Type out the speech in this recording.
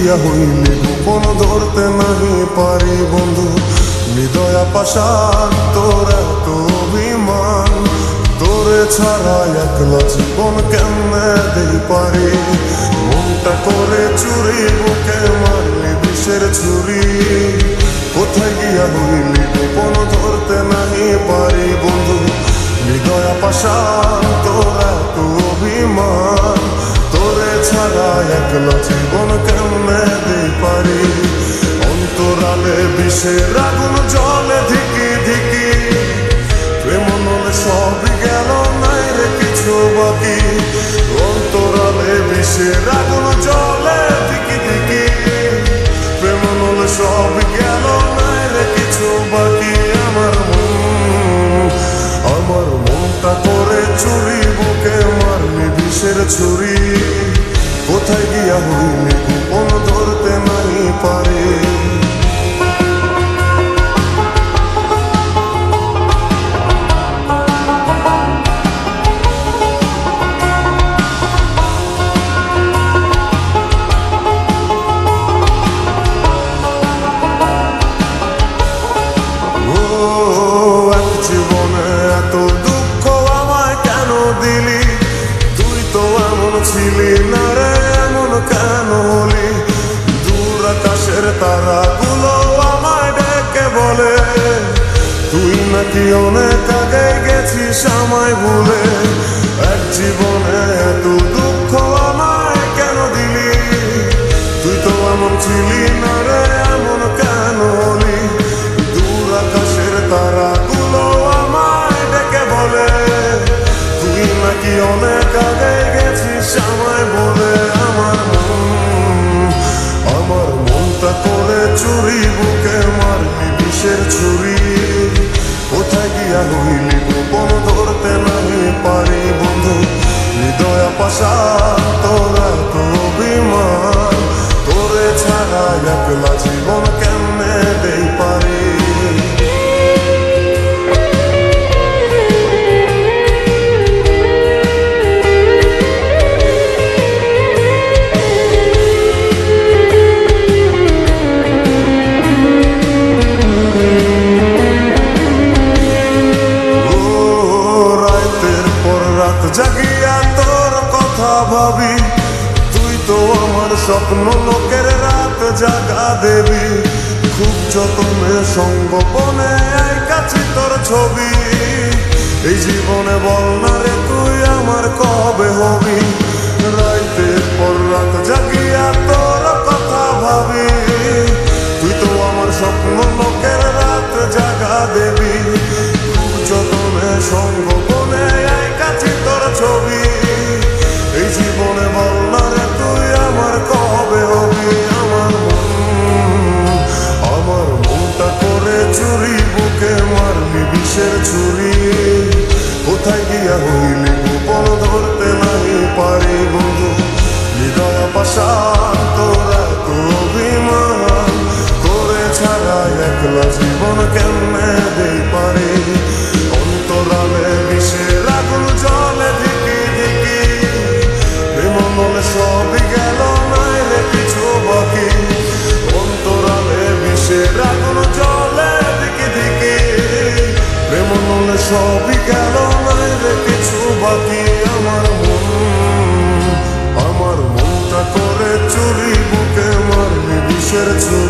গিয়া হইলে গোপন ধরতে নাহি পারি বন্ধু। হৃদয়া পাশান তোর এত অভিমান, তোরে ছাড়া একলা জীবন কেমনে দেই পারি। মনটা করে চুরি বুকে মারলি বিষের ছুরি, কোথায় গিয়া হইলি গোপন ধরতে নাহি পারি বন্ধু। হৃদয়া পাশান তোর এত অভিমান, তোরে ছাড়া একলা জীবন কেমনে দেই পারি। অন্তরালে বিষের আগুন জলে ধিকি ধিকি, প্রেম নলে সবই গেল নাই রে কিছু বাকি। অন্তরালে বিষের আগুন জলে ধিকি ধিকি, প্রেম নলে সবই গেল নাই রে কিছু বাকি। আমার মনটা করে চুরি বুকে মারলি বিষের ছুরি, কোথায় গিয়া হইলি গোপন ধরতে নাহি পারি। জীবনে এত দুঃখ আমায় কেন দিলি, তুই তো এমন ছিলি না রে, এমন কেন হলি। দূর আকাশের তারাগুলো আমায় ডেকে বলে, তুই নাকি অনেক আগে গেছিস আমায় ভুলে। এক জীবনে এত দুঃখ আমায় কেন দিলি, তুই তো এমন ছিলি না রে, এমন কেন হলি। দূর আকাশের তারাগুলো আমায় ডেকে বলে, তুই নাকি অনেক আগে গেছিস আমায় বলে। আমার মনটা করে চুরি বুকে মারলি বিষের ছুরি, কোথায় গিয়া হইলি গোপন ধরতে নাহি পারি বন্ধু। হৃদয়া পাশান তোর এত অভিমান, তোরে ছাড়া একলা জীবন কেমনে দেই পারি। জাগিয়া তোর কথা ভাবি, তুই তো আমার স্বপ্ন লোকের রাত জাগা দেবী। খুব যতনে সঙ্গোপনে কাছে তোর ছবি, এই জীবনে বল না রে তুই আমার কবে হবি। রাতের পর রাত জাগিয়া তোর কথা ভাবি, তুই তো আমার স্বপ্ন লোকের রাত জাগা দেবী। খুব যতনে সঙ্গোপনে কাছে তোর ছবি, এই জীবনে বল না রে তুই আমার কবে হবি। আমার মনটা করে চুরি বুকে মারলি বিষের ছুরি, কোথায় গিয়া হইলি গোপন ধরতে নাহি পারি বন্ধু। হৃদয়া পাশান তোর এত অভিমান, তোরে ছাড়া একলা জীবন কেমনে দেই পারি। অন্তরালে বিষের আগুন জলে ধিকি ধিকি, প্রেম নলে সবই গেল নাই রে কিছু বাকি। অন্তরালে বিষের আগুন জলে ধিকি ধিকি, প্রেম নলে সবই গেল নাই রে কিছু বাকি। আমার মনটা করে চুরি বুকে মারলি বিষের ছুরি।